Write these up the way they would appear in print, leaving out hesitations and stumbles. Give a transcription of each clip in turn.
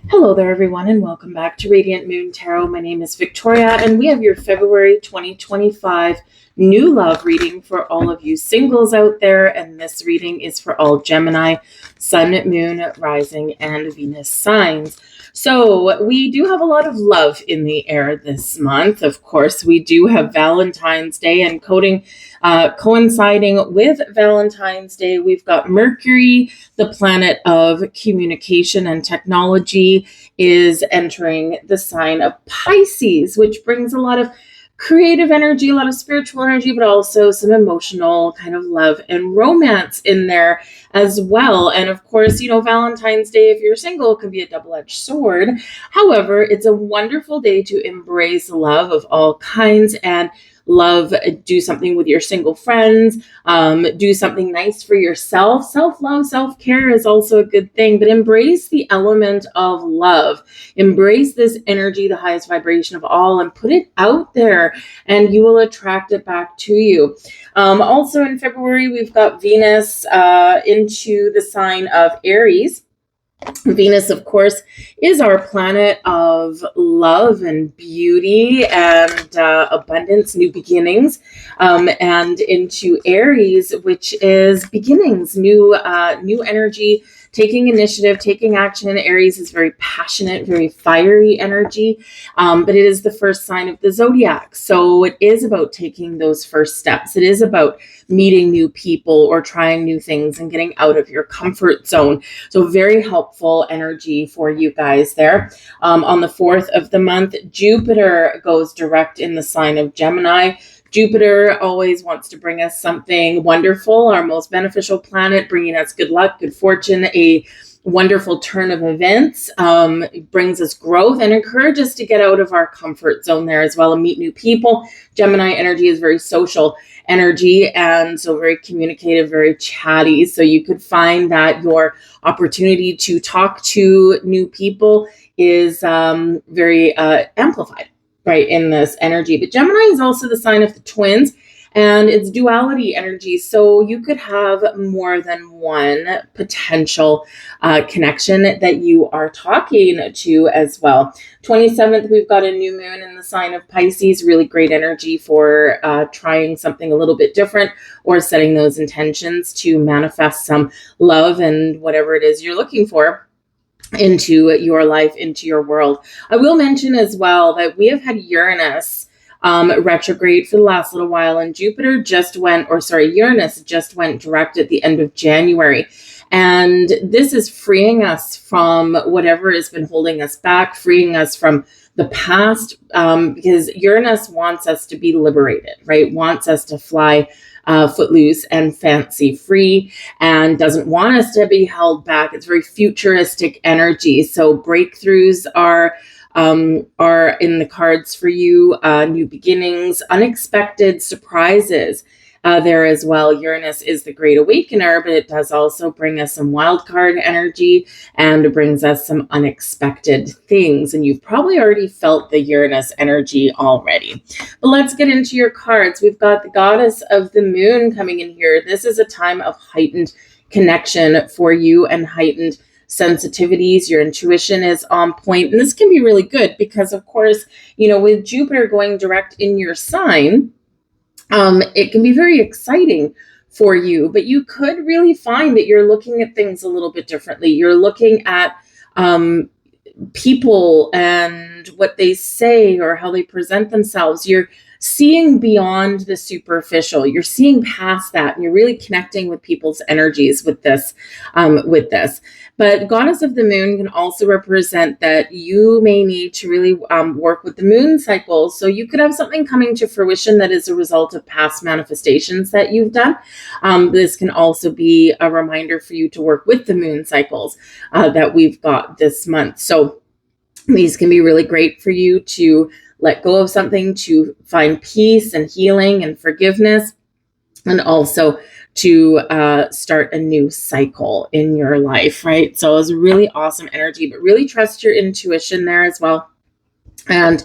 Hello there, everyone, and welcome back to Radiant Moon Tarot. My name is Victoria, and we have your February 2025 new love reading for all of you singles out there. And this reading is for all Gemini, Sun, Moon, Rising, and Venus signs. So we do have a lot of love in the air this month. Of course, we do have Valentine's Day, and coinciding with Valentine's Day, we've got Mercury, the planet of communication and technology, is entering the sign of Pisces, which brings a lot of creative energy, a lot of spiritual energy, but also some emotional kind of love and romance in there as well. And of course, Valentine's Day, if you're single, can be a double-edged sword. However, it's a wonderful day to embrace love of all kinds and do something with your single friends, do something nice for yourself. Self-love, self-care is also a good thing, but embrace the element of love. Embrace this energy, the highest vibration of all, and put it out there, and you will attract it back to you. Also in February, we've got Venus into the sign of Aries. Venus, of course, is our planet of love and beauty and abundance, new beginnings, and into Aries, which is beginnings, new energy, taking initiative, taking action. Aries is very passionate, very fiery energy, but it is the first sign of the zodiac. So it is about taking those first steps. It is about meeting new people or trying new things and getting out of your comfort zone. So very helpful energy for you guys there. On the 4th of the month, Jupiter goes direct in the sign of Gemini. Jupiter always wants to bring us something wonderful, our most beneficial planet, bringing us good luck, good fortune, a wonderful turn of events. It brings us growth and encourages us to get out of our comfort zone there as well and meet new people. Gemini energy is very social energy, and so very communicative, very chatty. So you could find that your opportunity to talk to new people is very amplified, right, in this energy. But Gemini is also the sign of the twins, and it's duality energy. So you could have more than one potential connection that you are talking to as well. 27th, we've got a new moon in the sign of Pisces. Really great energy for trying something a little bit different or setting those intentions to manifest some love and whatever it is you're looking for into your life, into your world. I will mention as well that we have had Uranus retrograde for the last little while, and Uranus just went direct at the end of January. And this is freeing us from whatever has been holding us back, freeing us from the past, because Uranus wants us to be liberated, right? Wants us to fly footloose and fancy free, and doesn't want us to be held back. It's very futuristic energy. So breakthroughs are in the cards for you, new beginnings, unexpected surprises there as well. Uranus is the great awakener, but it does also bring us some wild card energy, and it brings us some unexpected things. And you've probably already felt the Uranus energy already. But let's get into your cards. We've got the goddess of the moon coming in here. This is a time of heightened connection for you and heightened sensitivities. Your intuition is on point, and this can be really good because, of course, with Jupiter going direct in your sign, it can be very exciting for you, but you could really find that you're looking at things a little bit differently. You're looking at people and what they say or how they present themselves. You're seeing beyond the superficial. You're seeing past that, and you're really connecting with people's energies with this. But Goddess of the Moon can also represent that you may need to really work with the moon cycle. So you could have something coming to fruition that is a result of past manifestations that you've done. This can also be a reminder for you to work with the moon cycles that we've got this month. So these can be really great for you to let go of something, to find peace and healing and forgiveness, and also to start a new cycle in your life, right? So it's really awesome energy, but really trust your intuition there as well. And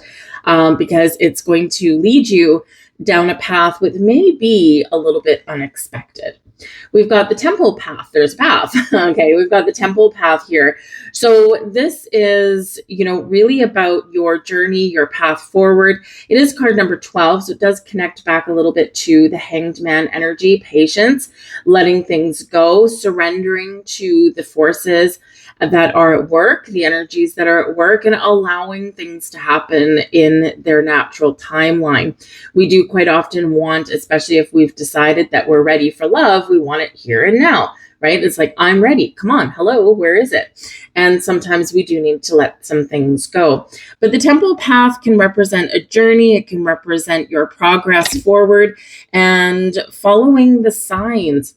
because it's going to lead you down a path which may be a little bit unexpected. We've got the temple path. There's a path. Okay, we've got the temple path here. So this is, really about your journey, your path forward. It is card number 12, so it does connect back a little bit to the Hanged Man energy, patience, letting things go, surrendering to the forces that are at work, the energies that are at work, and allowing things to happen in their natural timeline. We do quite often want, especially if we've decided that we're ready for love, we want it here and now, right? It's like, I'm ready. Come on. Hello. Where is it? And sometimes we do need to let some things go. But the temple path can represent a journey. It can represent your progress forward and following the signs.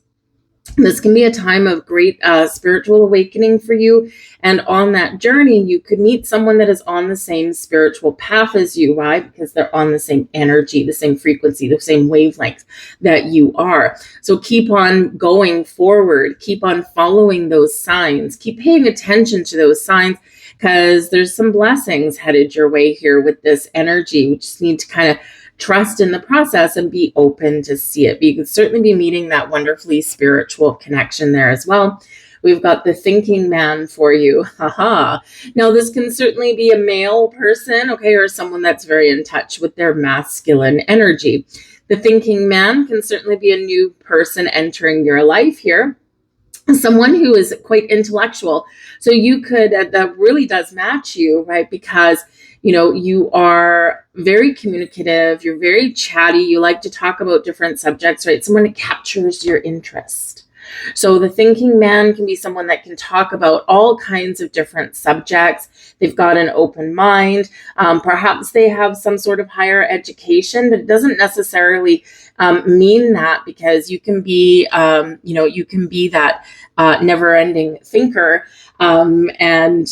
This can be a time of great spiritual awakening for you. And on that journey, you could meet someone that is on the same spiritual path as you, right? Because they're on the same energy, the same frequency, the same wavelength that you are. So keep on going forward. Keep on following those signs. Keep paying attention to those signs, because there's some blessings headed your way here with this energy. We just need to kind of trust in the process and be open to see it. But you can certainly be meeting that wonderfully spiritual connection there as well. We've got the thinking man for you. Haha. Now, this can certainly be a male person, okay, or someone that's very in touch with their masculine energy. The thinking man can certainly be a new person entering your life here. Someone who is quite intellectual. So you could, that really does match you, right? Because you are very communicative, you're very chatty, you like to talk about different subjects, right? Someone that captures your interest. So the thinking man can be someone that can talk about all kinds of different subjects. They've got an open mind. Perhaps they have some sort of higher education, but it doesn't necessarily mean that, because you can be, you can be that never-ending thinker, and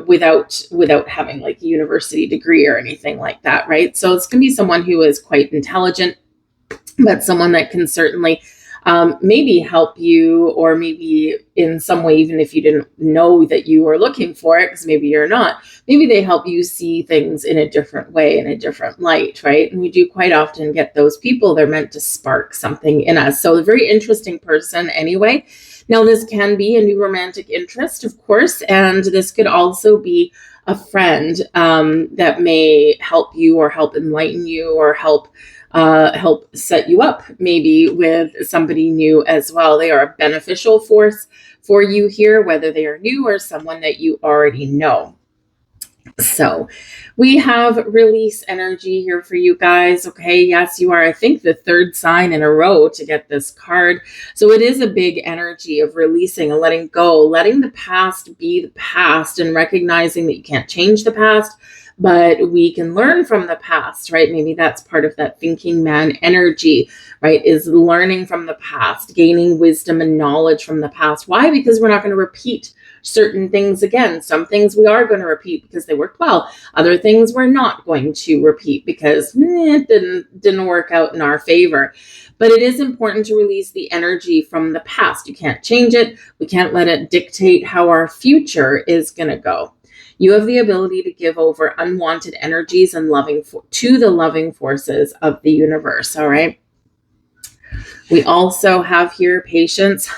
without having like a university degree or anything like that, right? So it's going to be someone who is quite intelligent, but someone that can certainly maybe help you, or maybe in some way, even if you didn't know that you were looking for it, because maybe you're not, maybe they help you see things in a different way, in a different light, right? And we do quite often get those people. They're meant to spark something in us. So a very interesting person anyway. Now, this can be a new romantic interest, of course, and this could also be a friend that may help you, or help enlighten you, or help set you up maybe with somebody new as well. They are a beneficial force for you here, whether they are new or someone that you already know. So we have release energy here for you guys. Okay. Yes, you are, I think, the third sign in a row to get this card. So it is a big energy of releasing and letting go, letting the past be the past, and recognizing that you can't change the past, but we can learn from the past, right? Maybe that's part of that thinking man energy, right? Is learning from the past, gaining wisdom and knowledge from the past. Why? Because we're not going to repeat certain things again. Some things we are going to repeat because they worked well. Other things we're not going to repeat because it didn't work out in our favor. But it is important to release the energy from the past. You can't change it. We can't let it dictate how our future is going to go. You have the ability to give over unwanted energies and to the loving forces of the universe. All right. We also have here patience.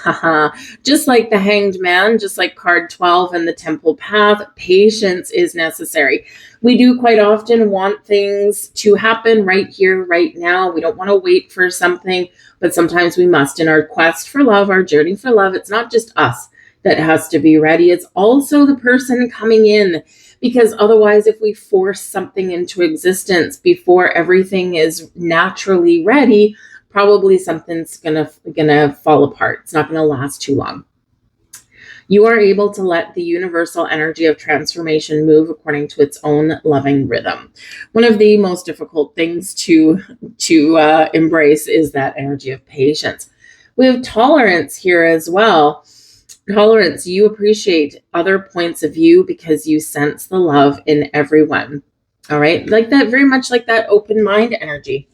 Just like the Hanged Man, just like card 12 and the Temple Path, patience is necessary. We do quite often want things to happen right here, right now. We don't want to wait for something, but sometimes we must. In our quest for love, our journey for love, it's not just us that has to be ready. It's also the person coming in, because otherwise, if we force something into existence before everything is naturally ready, probably something's gonna fall apart. It's not gonna last too long. You are able to let the universal energy of transformation move according to its own loving rhythm. One of the most difficult things to embrace is that energy of patience. We have tolerance here as well. Tolerance, you appreciate other points of view because you sense the love in everyone. All right, like that, very much like that open mind energy.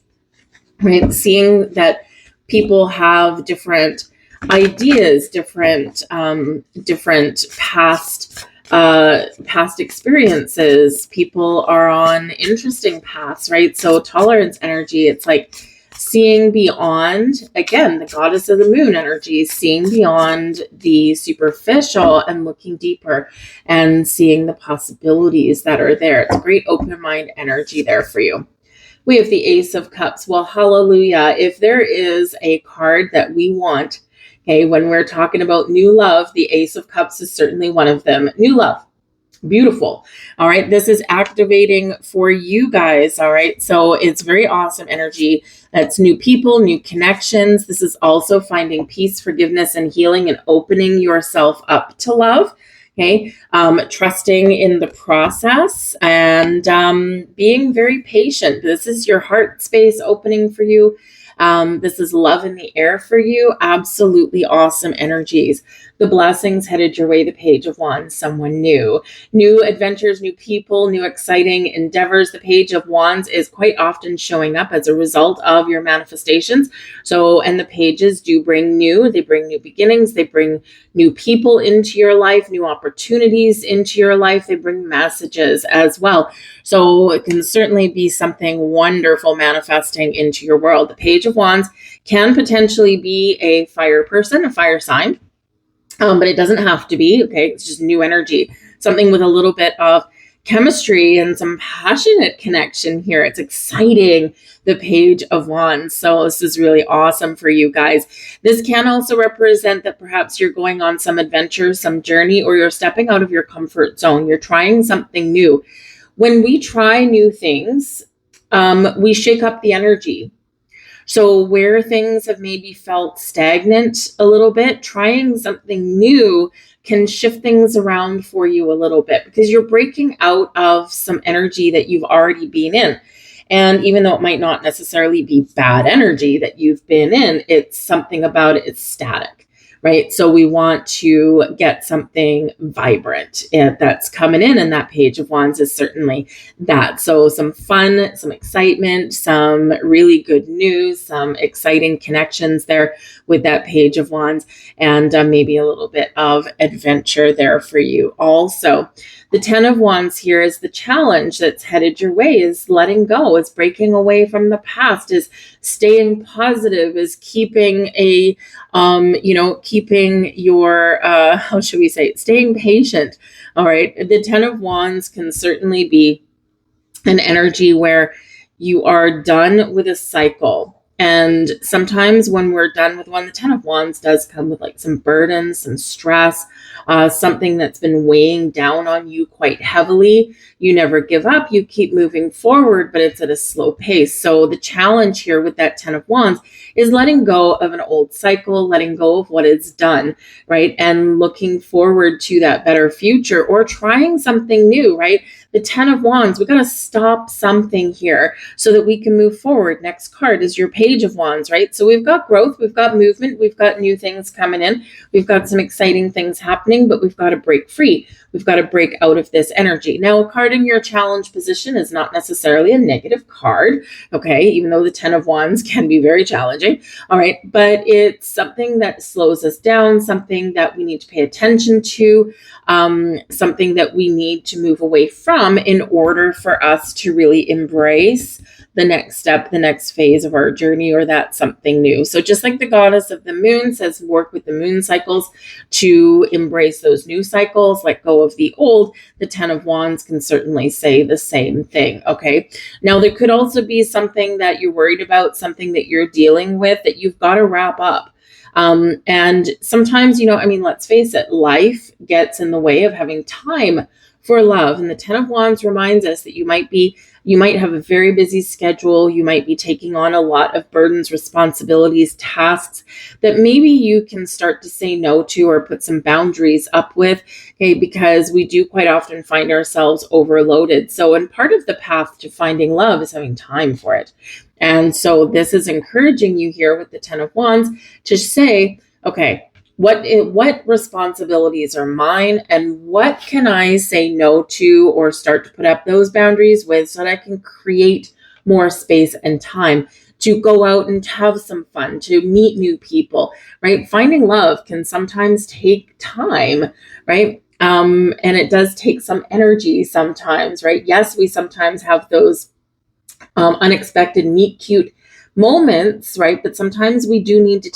Right, seeing that people have different ideas, different past experiences. People are on interesting paths, right? So tolerance energy, it's like seeing beyond, again, the goddess of the moon energy, seeing beyond the superficial and looking deeper and seeing the possibilities that are there. It's a great open mind energy there for you. We have the Ace of Cups. Well, hallelujah. If there is a card that we want, okay, when we're talking about new love, the Ace of Cups is certainly one of them. New love. Beautiful. All right. This is activating for you guys. All right. So it's very awesome energy. That's new people, new connections. This is also finding peace, forgiveness, and healing and opening yourself up to love. Okay. Trusting in the process and being very patient. This is your heart space opening for you. This is love in the air for you. Absolutely awesome energies. The blessings headed your way, the Page of Wands, someone new. New adventures, new people, new exciting endeavors. The Page of Wands is quite often showing up as a result of your manifestations. So, and the pages do bring new, they bring new beginnings, they bring new people into your life, new opportunities into your life, they bring messages as well. So it can certainly be something wonderful manifesting into your world. The Page of Wands can potentially be a fire person, a fire sign. But it doesn't have to be, okay? It's just new energy, something with a little bit of chemistry and some passionate connection here. It's exciting, the Page of Wands. So this is really awesome for you guys. This can also represent that perhaps you're going on some adventure, some journey, or you're stepping out of your comfort zone. You're trying something new. When we try new things, we shake up the energy. So where things have maybe felt stagnant a little bit, trying something new can shift things around for you a little bit because you're breaking out of some energy that you've already been in. And even though it might not necessarily be bad energy that you've been in, it's something about it, it's static. Right. So we want to get something vibrant that's coming in. And that Page of Wands is certainly that. So some fun, some excitement, some really good news, some exciting connections there with that Page of Wands, and maybe a little bit of adventure there for you also. The Ten of Wands here is the challenge that's headed your way, is letting go, is breaking away from the past, is staying positive, is keeping a, keeping your, how should we say, staying patient. All right. The Ten of Wands can certainly be an energy where you are done with a cycle. And sometimes when we're done with one, the Ten of Wands does come with like some burdens, some stress, something that's been weighing down on you quite heavily. You never give up. You keep moving forward, but it's at a slow pace. So the challenge here with that Ten of Wands is letting go of an old cycle, letting go of what is done, right? And looking forward to that better future or trying something new, right? The Ten of Wands, we got to stop something here so that we can move forward. Next card is your Page of Wands, right? So we've got growth, we've got movement, we've got new things coming in, we've got some exciting things happening, but we've got to break free. We've got to break out of this energy. Now, a card in your challenge position is not necessarily a negative card, okay? Even though the Ten of Wands can be very challenging, all right? But it's something that slows us down, something that we need to pay attention to, something that we need to move away from in order for us to really embrace the next step, the next phase of our journey, or that something new. So just like the goddess of the moon says, work with the moon cycles to embrace those new cycles, let go of the old, the Ten of Wands can certainly say the same thing, okay? Now, there could also be something that you're worried about, something that you're dealing with that you've got to wrap up. And sometimes, let's face it, life gets in the way of having time for love. And the Ten of Wands reminds us that you might have a very busy schedule. You might be taking on a lot of burdens, responsibilities, tasks that maybe you can start to say no to or put some boundaries up with, okay, because we do quite often find ourselves overloaded. So, and part of the path to finding love is having time for it. And so this is encouraging you here with the Ten of Wands to say, okay, what responsibilities are mine and what can I say no to or start to put up those boundaries with so that I can create more space and time to go out and have some fun, to meet new people, right? Finding love can sometimes take time, right? And it does take some energy sometimes, right? Yes, we sometimes have those unexpected meet cute moments, right? But sometimes we do need to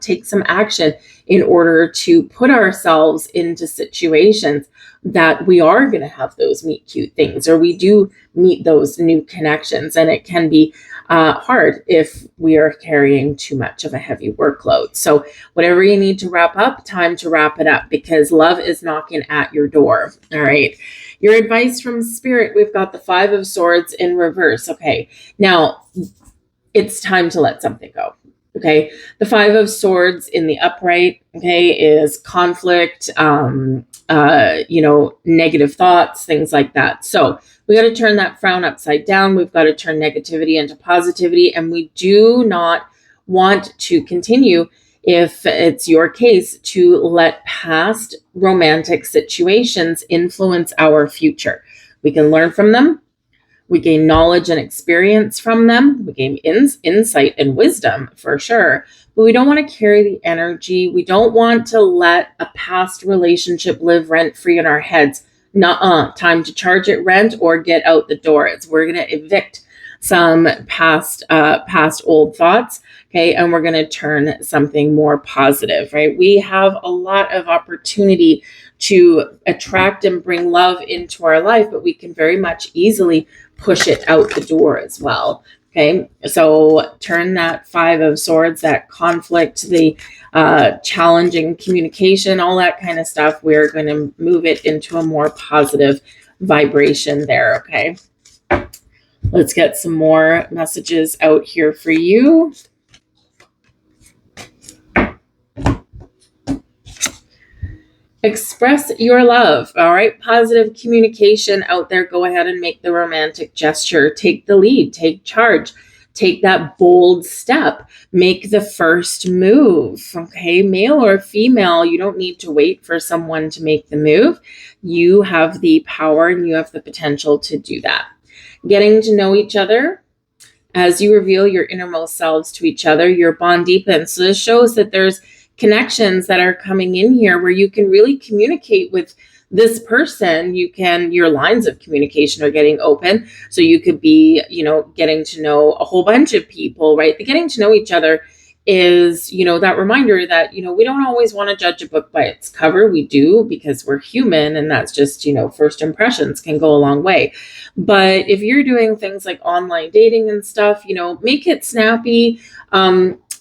take some action in order to put ourselves into situations that we are going to have those meet cute things, or we do meet those new connections. And it can be hard if we are carrying too much of a heavy workload. So whatever you need to wrap up, time to wrap it up, because love is knocking at your door. All right. Your advice from Spirit, we've got the Five of Swords in reverse. Okay. Now, it's time to let something go. Okay. The Five of Swords in the upright, okay, is conflict, negative thoughts, things like that. So we got to turn that frown upside down. We've got to turn negativity into positivity. And we do not want to continue, if it's your case, to let past romantic situations influence our future. We can learn from them. We gain knowledge and experience from them. We gain insight and wisdom for sure. But we don't want to carry the energy. We don't want to let a past relationship live rent-free in our heads. Nuh-uh. Time to charge it rent or get out the door. We're going to evict some past old thoughts. Okay. And we're going to turn something more positive, right? We have a lot of opportunity to attract and bring love into our life, but we can very much easily push it out the door as well. Okay. So turn that Five of Swords, that conflict, the challenging communication, all that kind of stuff. We're going to move it into a more positive vibration there. Okay. Let's get some more messages out here for you. Express your love. All right. Positive communication out there. Go ahead and make the romantic gesture. Take the lead. Take charge. Take that bold step. Make the first move. Okay. Male or female, you don't need to wait for someone to make the move. You have the power and you have the potential to do that. Getting to know each other. As you reveal your innermost selves to each other, your bond deepens. So this shows that there's connections that are coming in here where you can really communicate with this person. Your lines of communication are getting open. So you could be, getting to know a whole bunch of people, right? The getting to know each other is, that reminder that, we don't always want to judge a book by its cover. We do, because we're human, and that's just, first impressions can go a long way. But if you're doing things like online dating and stuff, make it snappy.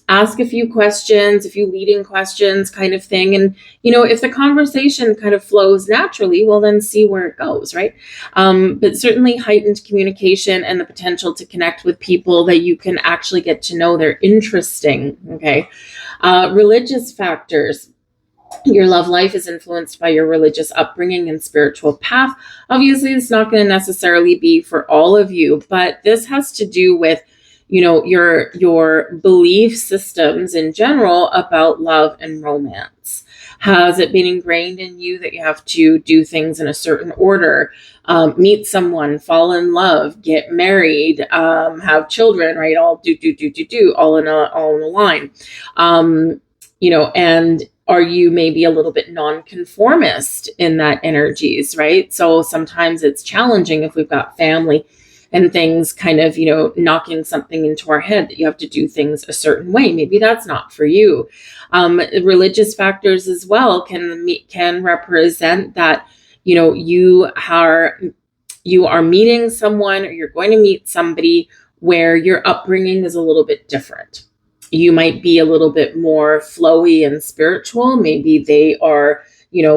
Ask a few questions, a few leading questions kind of thing. And, if the conversation kind of flows naturally, well, then see where it goes, right? But certainly heightened communication and the potential to connect with people that you can actually get to know. They're interesting, okay? Religious factors. Your love life is influenced by your religious upbringing and spiritual path. Obviously, it's not going to necessarily be for all of you, but this has to do with your belief systems in general about love and romance. Has it been ingrained in you that you have to do things in a certain order, meet someone, fall in love, get married, have children, right? All do, all in a line. And are you maybe a little bit nonconformist in that energies, right? So sometimes it's challenging if we've got family and things kind of, knocking something into our head that you have to do things a certain way. Maybe that's not for you. Religious factors as well can represent that, you are meeting someone, or you're going to meet somebody where your upbringing is a little bit different. You might be a little bit more flowy and spiritual. Maybe they are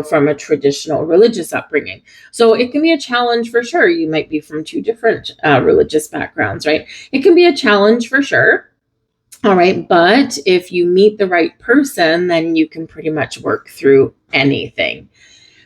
from a traditional religious upbringing. So it can be a challenge for sure. You might be from two different religious backgrounds, right? It can be a challenge for sure. All right. But if you meet the right person, then you can pretty much work through anything.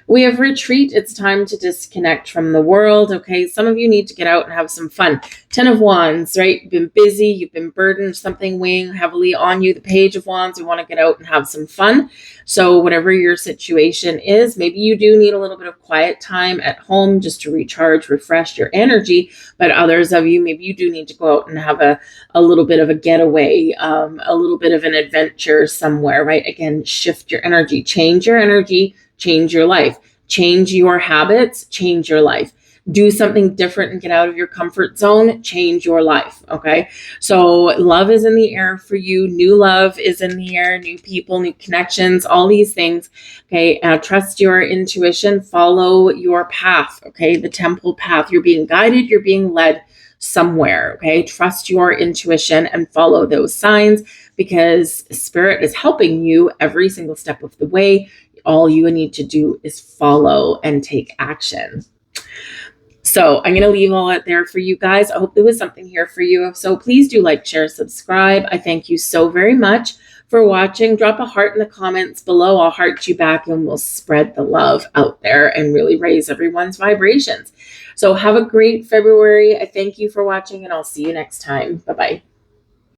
We have retreat. It's time to disconnect from the world. Okay. Some of you need to get out and have some fun. 10 of Wands, right? You've been busy. You've been burdened, something weighing heavily on you. The Page of Wands, we want to get out and have some fun. So whatever your situation is, maybe you do need a little bit of quiet time at home just to recharge, refresh your energy. But others of you, maybe you do need to go out and have a little bit of a getaway, a little bit of an adventure somewhere, right? Again, shift your energy, change your energy, change your life, change your habits, change your life. do something different and get out of your comfort zone, change your life. Okay. So love is in the air for you. New love is in the air, new people, new connections, all these things. Okay. Trust your intuition, follow your path. Okay. The temple path. You're being guided, you're being led somewhere. Okay. Trust your intuition and follow those signs, because spirit is helping you every single step of the way. All you need to do is follow and take action. So I'm going to leave all that there for you guys. I hope there was something here for you. So please do like, share, subscribe. I thank you so very much for watching. Drop a heart in the comments below. I'll heart you back and we'll spread the love out there and really raise everyone's vibrations. So have a great February. I thank you for watching and I'll see you next time. Bye-bye.